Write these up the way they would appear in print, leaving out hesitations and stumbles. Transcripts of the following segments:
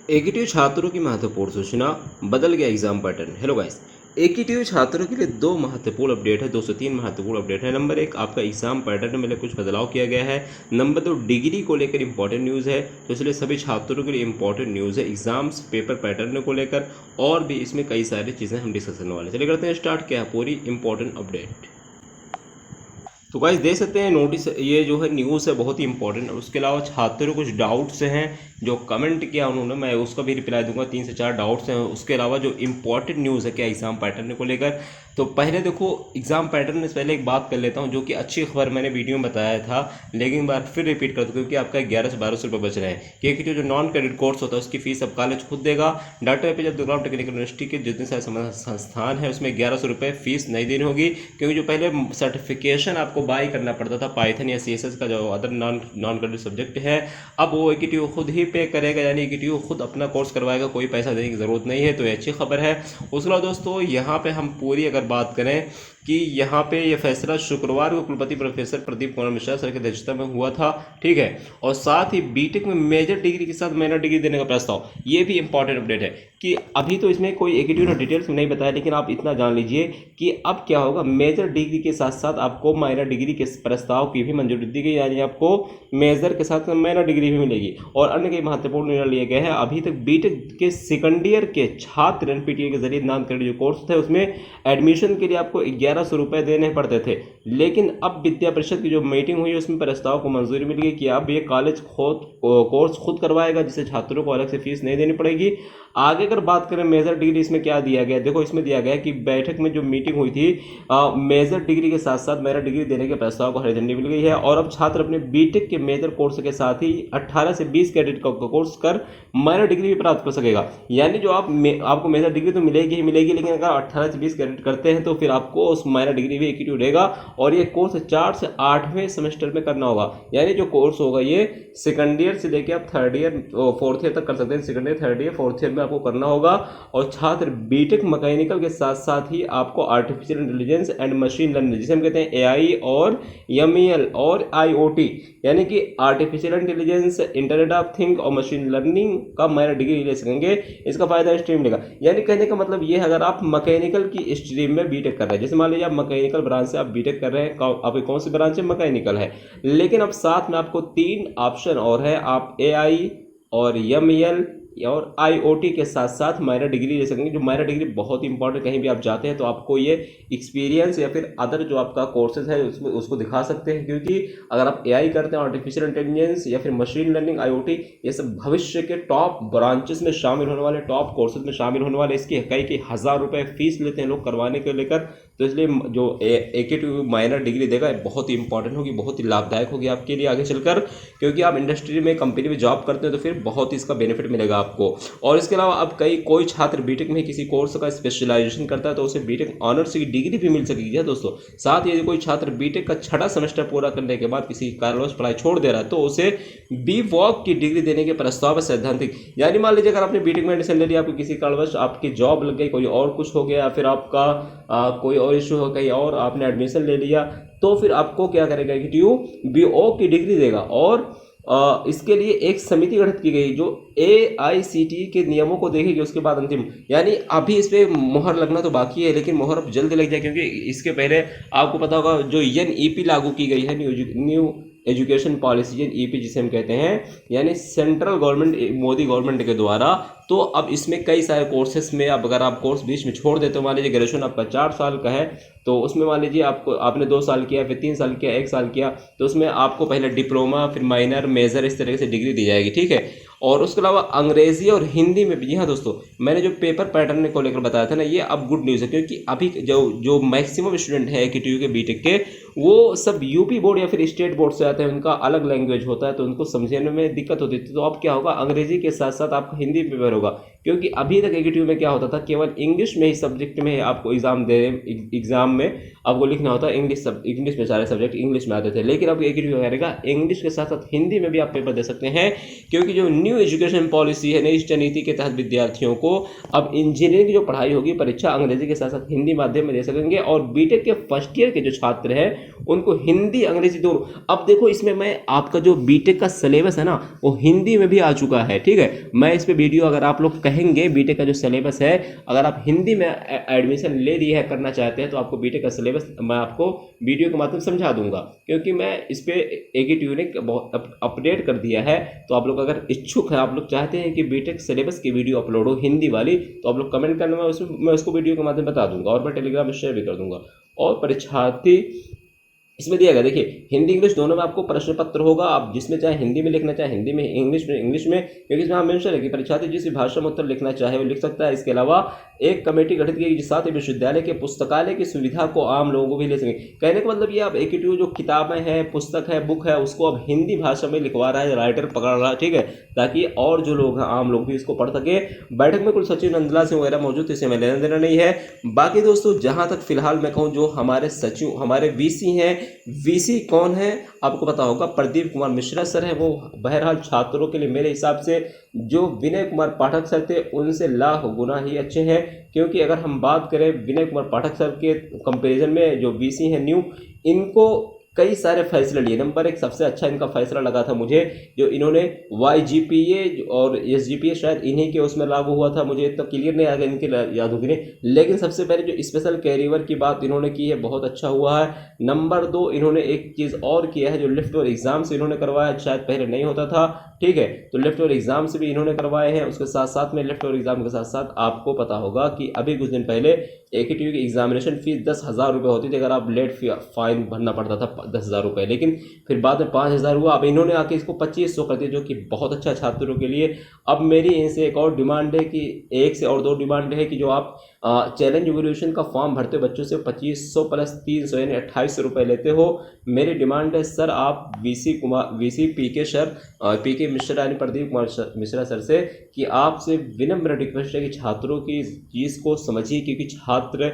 एकीटीयू छात्रों की महत्वपूर्ण सूचना, बदल गया एग्जाम पैटर्न। हेलो गाइस, एकीटीयू छात्रों के लिए दो महत्वपूर्ण अपडेट है, दो से तीन महत्वपूर्ण अपडेट है। नंबर एक, आपका एग्जाम पैटर्न में कुछ बदलाव किया गया है। नंबर दो, डिग्री को लेकर इंपॉर्टेंट न्यूज़ है, तो इसलिए सभी छात्रों के लिए इंपॉर्टेंट न्यूज़ है एग्जाम्स पेपर पैटर्न को लेकर, और भी इसमें कई सारी चीज़ें हम डिस्कस करने वाले हैं। चलिए करते हैं स्टार्ट, क्या है पूरी इंपॉर्टेंट अपडेट। तो गाइस देख सकते हैं नोटिस, ये जो है न्यूज़ है बहुत ही इंपॉर्टेंट है। उसके अलावा छात्रों को कुछ डाउट्स हैं जो कमेंट किया उन्होंने, मैं उसका भी रिप्लाई दूंगा। 3 से 4 डाउट्स हैं। उसके अलावा जो इंपॉर्टेंट न्यूज़ है क्या एग्जाम पैटर्न को लेकर, तो पहले देखो एग्जाम पैटर्न से पहले एक बात कर लेता हूँ जो कि अच्छी खबर मैंने वीडियो में बताया था, लेकिन एक बार फिर रिपीट कर दूँ क्योंकि आपका 1100 से 1200 रुपये बच रहे हैं। क्योंकि जो नॉन क्रेडिट कोर्स होता है उसकी फीस अब कॉलेज खुद देगा। Doctor APJ Abdul Kalam technical university के जितने सारे संस्थान है उसमें 1100 रुपये फीस नहीं देनी होगी, क्योंकि जो पहले सर्टिफिकेशन आपको बाई करना पड़ता था पाइथन या CSS का जो अदर नॉन क्रेडिट सब्जेक्ट है, अब वो एकीटीयू खुद ही पे करेगा, यानी एकीटीयू खुद अपना कोर्स करवाएगा, कोई पैसा देने की ज़रूरत नहीं है। तो ये अच्छी खबर है। उसके अलावा दोस्तों यहाँ पे हम पूरी अगर बात करें कि यहाँ पे ये फैसला शुक्रवार को कुलपति प्रोफेसर प्रदीप कुमार मिश्रा सर की अध्यक्षता में हुआ था, ठीक है। और साथ ही बीटेक में मेजर डिग्री के साथ माइनर डिग्री देने का प्रस्ताव, ये भी इंपॉर्टेंट अपडेट है कि अभी तो इसमें कोई एकीटीयू ने डिटेल्स में नहीं बताया, लेकिन आप इतना जान लीजिए कि अब क्या होगा, मेजर डिग्री के साथ साथ आपको माइनर डिग्री के प्रस्ताव की भी मंजूरी दी गई, यानी आपको मेजर के साथ माइनर डिग्री भी मिलेगी। और अन्य कई महत्वपूर्ण निर्णय लिए गए हैं। अभी तक बीटेक के सेकंड ईयर के छात्र एनपीटीई के जरिए नॉन क्रेडिट जो कोर्स थे उसमें एडमिशन के लिए आपको 1100 रुपये देने पड़ते थे, लेकिन अब विद्या परिषद की जो मीटिंग हुई उसमें प्रस्ताव को मंजूरी मिल गई कि अब ये कॉलेज कोर्स खुद करवाएगा, जिससे छात्रों को अलग से फीस नहीं देनी पड़ेगी। आगे अगर बात करें मेजर डिग्री, इसमें क्या दिया गया, देखो इसमें दिया गया कि बैठक में जो मीटिंग हुई थी, मेजर डिग्री के साथ साथ मेजर डिग्री देने के प्रस्ताव को हरी झंडी मिल गई है। और अब छात्र अपने बीटेक के मेजर कोर्स के साथ ही 18 से 20 क्रेडिट का कोर्स कर माइनर डिग्री भी प्राप्त कर सकेगा। यानी जो आपको मेजर डिग्री तो मिलेगी ही मिलेगी, लेकिन अगर 18 से 20 क्रेडिट करते हैं तो फिर आपको उस माइनर डिग्री भी एकीटीयू देगा। और ये कोर्स 4 से 8वें सेमेस्टर में करना होगा, यानी जो कोर्स होगा ये सेकंड ईयर से लेकर आप थर्ड ईयर फोर्थ ईयर तक कर सकते हैं। Second year, third year, fourth year में आपको करना होगा। और छात्र बीटेक मैकेनिकल के साथ साथ ही आपको artificial intelligence and machine learning, जिसे हम कहते हैं AI और MEL और IoT, यानी कि artificial intelligence, internet of thing और मशीन लर्निंग का माइनर डिग्री ले सकेंगे। इसका फायदा स्ट्रीम मिलेगा। यानी कहने का मतलब ये है, अगर आप मैकेनिकल की स्ट्रीम में बीटेक कर रहे हैं, जैसे मान लीजिए आप मैकेनिकल ब्रांच से आप बीटेक कर रहे हैं, आपकी कौन सी ब्रांच है, मैकेनिकल है, लेकिन अब साथ में आपको 3 ऑप्शन और है, आप AI और MEL और IoT के साथ साथ माइनर डिग्री ले सकेंगे। जो माइनर डिग्री बहुत इंपॉर्टेंट, कहीं भी आप जाते हैं तो आपको ये एक्सपीरियंस या फिर अदर जो आपका कोर्सेज है उसमें उसको दिखा सकते हैं, क्योंकि अगर आप AI करते हैं, आर्टिफिशियल इंटेलिजेंस या फिर मशीन लर्निंग, IoT, ये सब भविष्य के टॉप ब्रांचेस में शामिल होने वाले, टॉप कोर्सेज में शामिल होने वाले। इसकी कई हज़ार रुपये फीस लेते हैं लोग करवाने को लेकर। तो इसलिए जो एकीटीयू माइनर डिग्री देगा बहुत ही इंपॉर्टेंट होगी, बहुत ही लाभदायक होगी आपके लिए आगे चलकर, क्योंकि आप इंडस्ट्री में, कंपनी में जॉब करते हैं तो फिर बहुत ही इसका बेनिफिट मिलेगा आपको। और इसके अलावा अब कोई छात्र बीटेक में किसी कोर्स का स्पेशलाइजेशन करता है तो उसे बीटेक ऑनर्स की डिग्री भी मिल सकेगी है दोस्तों। साथ ही यदि कोई छात्र बीटेक का 6वां सेमेस्टर पूरा करने के बाद किसी कारणवश पढ़ाई छोड़ दे रहा है तो उसे BVoc की डिग्री देने के प्रस्ताव है सैद्धांतिक। यानी मान लीजिए अगर आपने बीटेक में एडमिशन ले लिया, आपको किसी कारणवश आपकी जॉब लग गई, कोई और कुछ हो गया, फिर आपका कोई और इशू हो गई और आपने एडमिशन ले लिया, तो फिर आपको क्या करेगा एकीटीयू BVoc की डिग्री देगा। और इसके लिए एक समिति गठित की गई जो AICTE के नियमों को देखेगी, उसके बाद अंतिम, यानी अभी इस पर मोहर लगना तो बाकी है, लेकिन मोहर अब जल्दी लग जाए, क्योंकि इसके पहले आपको पता होगा जो NEP लागू की गई है, न्यू एजुकेशन पॉलिसी, NEP जिसे हम कहते हैं, यानी सेंट्रल गवर्नमेंट, मोदी गवर्नमेंट के द्वारा। तो अब इसमें कई सारे कोर्सेस में अब अगर आप कोर्स बीच में छोड़ देते हो, मान लीजिए ग्रेजुएशन आपका 4 साल का है, तो उसमें मान लीजिए आपने 2 साल किया, फिर 3 साल किया, 1 साल किया, तो उसमें आपको पहले डिप्लोमा, फिर माइनर, मेजर, इस तरीके से डिग्री दी जाएगी, ठीक है। और उसके अलावा अंग्रेजी और हिंदी में भी, जी हाँ दोस्तों, मैंने जो पेपर पैटर्न को लेकर बताया था ना, ये अब गुड न्यूज़ है, क्योंकि अभी जो मैक्सिमम स्टूडेंट है एकीटीयू के बीटेक के, वो सब यूपी बोर्ड या फिर स्टेट बोर्ड से आते हैं, उनका अलग लैंग्वेज होता है, तो उनको समझने में दिक्कत होती थी। तो अब क्या होगा, अंग्रेजी के साथ साथ आपका हिंदी पेपर होगा, क्योंकि अभी तक एकीटीयू में क्या होता था, केवल इंग्लिश में ही सब्जेक्ट में आपको एग्जाम में आपको लिखना होता है, इंग्लिश में सारे सब्जेक्ट इंग्लिश में आते थे, लेकिन अब एकीटीयू करेगा इंग्लिश के साथ साथ हिंदी में भी आप पेपर दे सकते हैं, क्योंकि जो न्यू एजुकेशन पॉलिसी है, नई शिक्षा नीति के तहत विद्यार्थियों को अब इंजीनियरिंग की जो पढ़ाई होगी, परीक्षा अंग्रेजी के साथ साथ हिंदी माध्यम में दे सकेंगे। और बीटेक के फर्स्ट ईयर के जो छात्र हैं उनको हिंदी अंग्रेजी दोनों। अब देखो इसमें मैं आपका जो बीटेक का सिलेबस है ना वो हिंदी में भी आ चुका है, ठीक है। मैं इस पे वीडियो, अगर आप लोग कहेंगे बीटेक का जो सिलेबस है, अगर आप हिंदी में एडमिशन ले लिए है, करना चाहते हैं, तो आपको बीटेक का सिलेबस मैं आपको वीडियो के माध्यम से समझा दूंगा, क्योंकि मैं इस पे AKTU ने बहुत अपडेट कर दिया है। तो आप लोग अगर इच्छुक हैं, आप लोग चाहते हैं कि बीटेक सिलेबस की वीडियो अपलोड हो हिंदी वाली, तो आप लोग कमेंट करना, मैं उसको वीडियो के माध्यम बता दूंगा, और मैं टेलीग्राम में शेयर भी कर दूंगा। और परीक्षार्थी इसमें दिया गया, देखिए हिंदी इंग्लिश दोनों में आपको प्रश्न पत्र होगा, आप जिसमें चाहे हिंदी में लिखना चाहे हिंदी में, इंग्लिश में, क्योंकि इसमें मेंशन है कि परीक्षार्थी जिस भी भाषा में उत्तर लिखना चाहे वो लिख सकता है। इसके अलावा एक कमेटी गठित की गई साथ ही विश्वविद्यालय के पुस्तकालय की सुविधा को आम लोगों को भी ले सकें। कहने का मतलब ये, आप AKTU जो किताबें हैं, पुस्तक है, बुक है, उसको अब हिंदी भाषा में लिखवा रहा है, राइटर पकड़ रहा है, ठीक है, ताकि और जो लोग हैं, आम लोग भी इसको पढ़ सके। बैठक में कुल सचिव नंदलाल सिंह वगैरह मौजूद थे, इसे मैं लेना देना नहीं है। बाकी दोस्तों जहां तक फिलहाल मैं कहूँ, जो हमारे सचिव, हमारे VC हैं, VC कौन है आपको पता होगा, प्रदीप कुमार मिश्रा सर है। वो बहरहाल छात्रों के लिए मेरे हिसाब से जो विनय कुमार पाठक सर थे उनसे लाख गुना ही अच्छे हैं, क्योंकि अगर हम बात करें विनय कुमार पाठक सर के कंपैरिजन में, जो VC हैं न्यू, इनको कई सारे फैसले लिए। नंबर 1 सबसे अच्छा इनका फैसला लगा था मुझे, जो इन्होंने YGPA और SGPA शायद इन्हीं के उसमें लागू हुआ था, मुझे इतना क्लियर नहीं आ गया इनके याद होगी नहीं, लेकिन सबसे पहले जो स्पेशल कैरियर की बात इन्होंने की है, बहुत अच्छा हुआ है। नंबर 2 इन्होंने एक चीज़ और किया है, जो लिफ्ट और एग्जाम से इन्होंने करवाया, शायद पहले नहीं होता था, ठीक है, तो लिफ्ट और एग्जाम से भी इन्होंने करवाए हैं। उसके साथ साथ में लिफ्ट और एग्जाम के साथ साथ आपको पता होगा कि अभी कुछ दिन पहले AKTU की एग्जामिनेशन फीस 10,000 रुपये होती थी, अगर आप लेट फाइन भरना पड़ता था 10,000 रुपये, लेकिन फिर बाद में 5,000 हुआ। अब इन्होंने आके इसको 2,500 कर दिया, जो कि बहुत अच्छा छात्रों के लिए। अब मेरी इनसे एक और डिमांड है, कि एक से और 2 डिमांड है, कि जो आप चैलेंज एवोल्यूशन का फॉर्म भरते हो बच्चों से, 2,500 प्लस 300 यानी 2,800 रुपये लेते हो। मेरी डिमांड है सर, आप VC PK sir, PK Mishra यानी प्रदीप कुमार मिश्रा सर से, कि आपसे विनम्र रिक्वेस्ट है कि छात्रों की इस चीज़ को समझिए, क्योंकि छात्र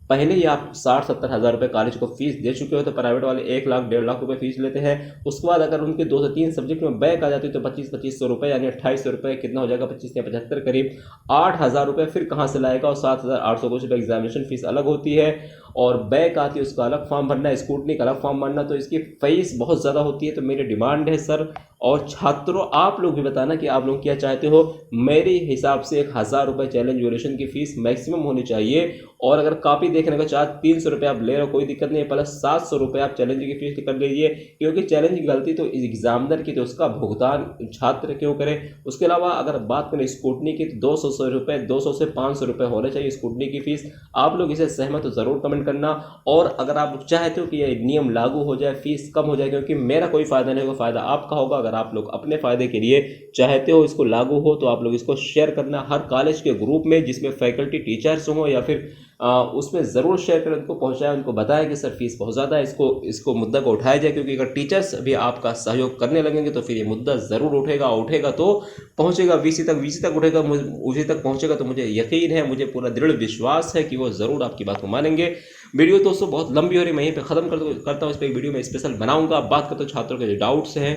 पहले ही आप 60-70 हज़ार रुपये कॉलेज को फीस दे चुके हो, तो प्राइवेट वाले 1 लाख 1.5 लाख रुपये फीस लेते हैं। उसके बाद अगर उनके 2 से 3 सब्जेक्ट में बैक आ जाती है, तो 2500 रुपये यानी 2,800 रुपये, कितना हो जाएगा, 25 या 75 करीब 8,000 रुपये फिर कहाँ से लाएगा। और 7,800 कुछ रुपये एग्जामिनेशन फीस अलग होती है, और बैक आती है उसका अलग फॉर्म भरना है, स्कूटनी का अलग फॉर्म भरना, तो इसकी फीस बहुत ज़्यादा होती है। तो मेरी डिमांड है सर, और छात्रों आप लोग भी बताना कि आप लोग क्या चाहते हो। मेरे हिसाब से 1,000 रुपये चैलेंज ड्यूरेशन की फ़ीस मैक्सिमम होनी चाहिए, और अगर कॉपी देखने का चार्ज 300 रुपये आप ले रहे हो, कोई दिक्कत नहीं है, प्लस 700 रुपये आप चैलेंज की फीस कर लीजिए, क्योंकि चैलेंज की गलती तो एग्जामिनर की, तो उसका भुगतान छात्र क्यों करे। उसके अलावा अगर बात करें स्कूटनी की, तो 200 रुपये, 200 से 500 रुपये होने चाहिए स्कूटनी की फ़ीस। आप लोग इसे सहमत हो ज़रूर कमेंट करना, और अगर आप चाहते हो कि ये नियम लागू हो जाए, फीस कम हो जाए, क्योंकि मेरा कोई फ़ायदा नहीं होगा, फ़ायदा आपका होगा। अगर आप लोग अपने फ़ायदे के लिए चाहते हो इसको लागू हो, तो आप लोग इसको शेयर करना हर कॉलेज के ग्रुप में, जिसमें फैकल्टी टीचर्स हों, या फिर उसमें ज़रूर शेयर करें, उनको पहुंचाएं, उनको बताएं कि सर फीस बहुत ज़्यादा है, इसको मुद्दा को उठाया जाए, क्योंकि अगर टीचर्स भी आपका सहयोग करने लगेंगे, तो फिर ये मुद्दा ज़रूर उठेगा तो पहुंचेगा VC तक उठेगा, उसी तक पहुंचेगा, तो मुझे यकीन है, मुझे पूरा दृढ़ विश्वास है कि वो ज़रूर आपकी बात को मानेंगे। वीडियो दोस्तों बहुत लंबी हो रही है, मैं यहीं पर ख़त्म करता हूँ, इस पर एक वीडियो में स्पेशल बनाऊँगा। बात करता हूँ छात्रों के जो डाउट्स हैं,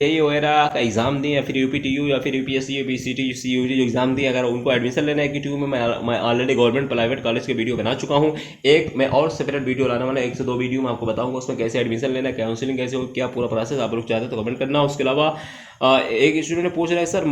वगैरह का एग्ज़ाम दिए, या फिर UPTU या फिर UPSC UPCT CUT जो एग्ज़ाम दिए, अगर उनको एडमिशन लेना है AKTU में, मैं ऑलरेडी गवर्नमेंट प्राइवेट कॉलेज के वीडियो बना चुका हूँ। एक मैं और सेपरेट वीडियो लाने वाला, 1 से 2 वीडियो मैं आपको बताऊंगा, उसमें कैसे एडमिशन लेना है, काउंसलिंग कैसे हो, क्या पूरा प्रोसेस। आप लोग चाहते हैं तो कमेंट करना। उसके अलावा एक स्टूडेंट ने पूछ रहा है सर,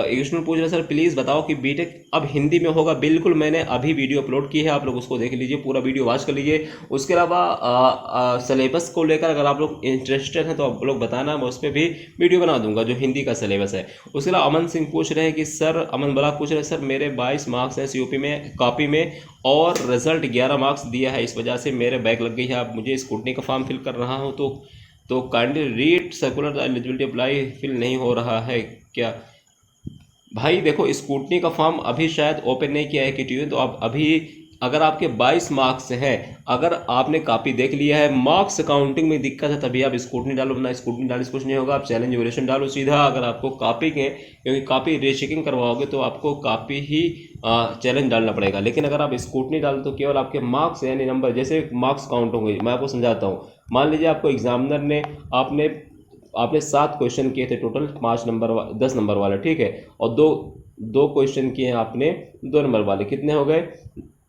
एक स्टूडेंट पूछ रहा है सर प्लीज़ बताओ कि बीटेक अब हिंदी में होगा। बिल्कुल, मैंने अभी वीडियो अपलोड की है, आप लोग उसको देख लीजिए, पूरा वीडियो वॉच कर लीजिए। उसके अलावा सिलेबस को लेकर अगर आप लोग इंटरेस्टेड हैं तो आप लोग बताना, मैं उस पर भी वीडियो बना दूंगा जो हिंदी का सिलेबस है। उसके अलावा अमन सिंह पूछ रहे हैं कि सर, अमन बलाक पूछ रहे हैं सर, मेरे 22 मार्क्स हैं COP में कॉपी में, और रिजल्ट 11 मार्क्स दिया है, इस वजह से मेरे बैक लग गई है। अब मुझे स्कूटनी का फॉर्म फिल कर रहा हूँ, तो kindly read circular, eligibility apply fill नहीं हो रहा है क्या। भाई देखो, स्कूटनी का फॉर्म अभी शायद ओपन नहीं किया है AKTU, तो आप अभी, अगर आपके 22 मार्क्स हैं, अगर आपने कॉपी देख लिया है, मार्क्स काउंटिंग में दिक्कत है, तभी आप स्कूटनी डालो, ना स्कूटनी डालने से कुछ नहीं होगा। आप चैलेंज एवोल्यूशन डालो सीधा। अगर आपको कॉपी के, क्योंकि कॉपी रीचेकिंग करवाओगे तो आपको कॉपी ही चैलेंज डालना पड़ेगा, लेकिन अगर आप स्कूटनी डालो तो केवल आपके मार्क्स यानी नंबर, जैसे मार्क्स काउंट होंगे। मैं आपको समझाता हूँ, मान लीजिए आपको एग्जामिनर ने, आपने 7 क्वेश्चन किए थे टोटल, 10 नंबर वाले, ठीक है, और दो क्वेश्चन किए हैं आपने 2 नंबर वाले, कितने हो गए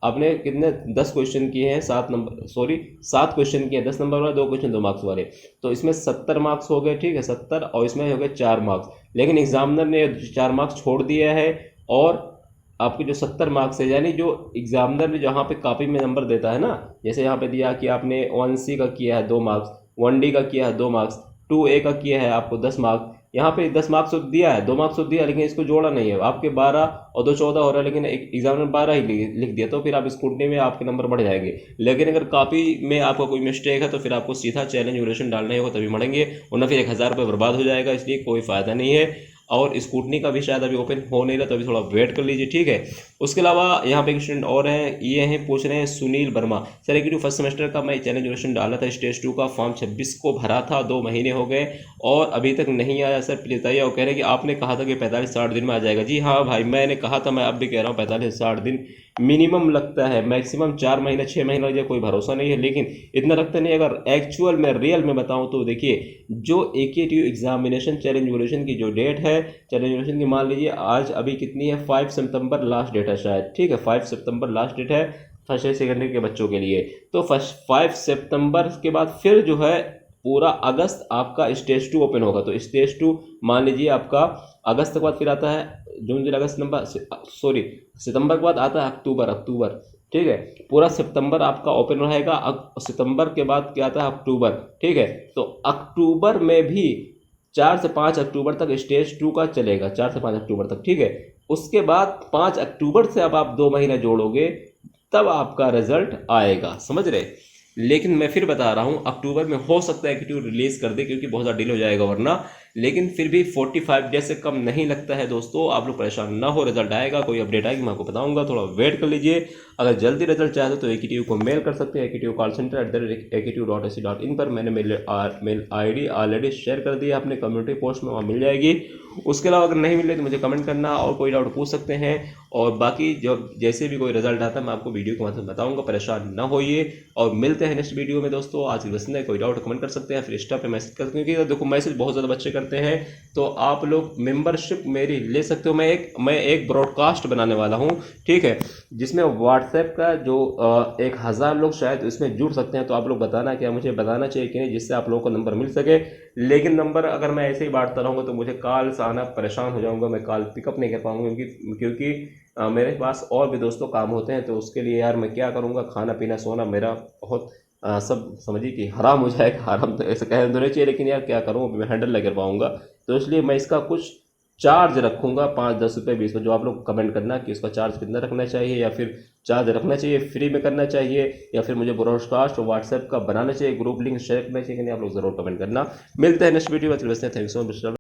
आपने कितने 10 क्वेश्चन किए हैं, 7 क्वेश्चन किए हैं 10 नंबर वाले, 2 क्वेश्चन 2 मार्क्स वाले, तो इसमें 70 मार्क्स हो गए, ठीक है 70, और इसमें हो गए 4 मार्क्स। लेकिन एग्जामिनर ने 4 मार्क्स छोड़ दिया है, और आपके जो 70 मार्क्स है, यानी जो एग्जामिनर ने जहाँ पे कॉपी में नंबर देता है ना, जैसे यहाँ पे दिया कि आपने 1C का किया है 2 मार्क्स, 1D का किया है 2 मार्क्स, 2A का किया है आपको 10 मार्क्स, यहाँ पे 10 मार्क्स तो दिया है, 2 मार्क्स तो दिया, लेकिन इसको जोड़ा नहीं है, आपके 12 और 2 14 हो रहा है, लेकिन एग्जामिनर 12 ही लिख दिया, तो फिर आप स्क्रूटनी में आपके नंबर बढ़ जाएंगे। लेकिन अगर कॉपी में आपका कोई मिस्टेक है तो फिर आपको सीधा चैलेंज वैल्यूएशन डालना होगा, तभी बढ़ेंगे, वरना फिर 1000 रुपये बर्बाद हो जाएगा, इसलिए कोई फ़ायदा नहीं है। और स्कूटनी का भी शायद अभी ओपन हो नहीं रहा, तो अभी थोड़ा वेट कर लीजिए, ठीक है। उसके अलावा यहाँ पे एक स्टूडेंट और हैं, ये हैं, पूछ रहे हैं सुनील वर्मा, सर एक फर्स्ट सेमेस्टर का मैं चैलेंज वैल्यूएशन डाला था, स्टेज 2 का फॉर्म 26 को भरा था, 2 महीने हो गए और अभी तक नहीं आया सर, प्लीज़ बताइए। और कह रहे हैं कि आपने कहा था कि 45-60 दिन में आ जाएगा। जी हाँ भाई, मैंने कहा था, मैं अब भी कह रहा हूँ 45-60 दिन मिनिमम लगता है, मैक्सिमम 4 महीने 6 महीने लग जाए, कोई भरोसा नहीं है, लेकिन इतना लगता नहीं। अगर एक्चुअल में रियल में बताऊं तो देखिए, जो AKTU एग्जामिनेशन चैलेंज वैल्यूएशन की जो डेट है, चैलेंज वैल्यूएशन की मान लीजिए आज अभी कितनी है, 5 सितंबर लास्ट डेट है शायद, ठीक है 5 सितंबर लास्ट डेट है फर्स्ट ईयर सेकेंडरी के बच्चों के लिए। तो फर्स्ट 5 सितंबर के बाद फिर जो है पूरा अगस्त आपका स्टेज 2 ओपन होगा। तो स्टेज 2 मान लीजिए आपका अगस्त के बाद फिर आता है जून जुलाई अगस्त नवंबर, सॉरी सितंबर के बाद आता है अक्टूबर, ठीक है। पूरा सितंबर आपका ओपन रहेगा, सितंबर के बाद क्या आता है अक्टूबर, ठीक है। तो अक्टूबर में भी 4 से 5 अक्टूबर तक स्टेज 2 का चलेगा, 4 से 5 अक्टूबर तक, ठीक है। उसके बाद 5 अक्टूबर से अब आप 2 महीने जोड़ोगे तब आपका रिजल्ट आएगा, समझ रहे। लेकिन मैं फिर बता रहा हूँ, अक्टूबर में हो सकता है कि रिलीज़ कर दे, क्योंकि बहुत ज़्यादा डिले हो जाएगा वरना, लेकिन फिर भी 45 डेज से कम नहीं लगता है दोस्तों। आप लोग परेशान ना हो, रिजल्ट आएगा, कोई अपडेट आएगी मैं आपको बताऊंगा, थोड़ा वेट कर लीजिए। अगर जल्दी रिजल्ट चाहते तो AKTU को मेल कर सकते हैं, AKTU कॉल सेंटर @aktu.ac.in पर मैंने मेल ID ऑलरेडी शेयर कर दी है अपने कम्युनिटी पोस्ट में, वहाँ मिल जाएगी। उसके अलावा अगर नहीं मिल रही तो मुझे कमेंट करना और कोई डाउट पूछ सकते हैं। और बाकी जब जैसे भी कोई रिजल्ट आता है मैं आपको वीडियो के माध्यम बताऊंगा, परेशान ना होइए। और मिलते हैं नेक्स्ट वीडियो में दोस्तों। आज की बस में कोई डाउट कमेंट कर सकते हैं, फिर इंस्टा पे मैसेज कर सकते हैं, क्योंकि देखो मैसेज बहुत ज़्यादा बच्चे करते हैं, तो आप लोग मेंबरशिप मेरी ले सकते हो। मैं एक ब्रॉडकास्ट बनाने वाला हूँ, ठीक है, जिसमें व्हाट्सएप का जो 1000 लोग शायद इसमें जुड़ सकते हैं। तो आप लोग बताना क्या मुझे बताना चाहिए कि नहीं, जिससे आप लोगों को नंबर मिल सके। लेकिन नंबर अगर मैं ऐसे ही बांटता रहूँगा तो मुझे कॉल से आना परेशान हो जाऊँगा, मैं कॉल पिकअप नहीं कर पाऊँगा, क्योंकि मेरे पास और भी दोस्तों काम होते हैं। तो उसके लिए यार मैं क्या करूँगा, खाना पीना सोना मेरा बहुत सब समझिए कि हराम हो जाएगा। हराम तो ऐसे कह देना चाहिए, लेकिन यार क्या करूँ, मैं हैंडल नहीं कर पाऊँगा। तो इसलिए मैं इसका कुछ चार्ज रखूँगा, 5-10 रुपये 20 रुपये, जो आप लोग कमेंट करना कि उसका चार्ज कितना रखना चाहिए, या फिर चार्ज रखना चाहिए फ्री में करना चाहिए, या फिर मुझे ब्रॉडकास्ट और व्हाट्सएप का बनाना चाहिए, ग्रुप लिंक शेयर करना चाहिए कि नहीं, आप लोग ज़रूर कमेंट करना। मिलते हैं नेक्स्ट वीडियो में, थैंक यू सो मच।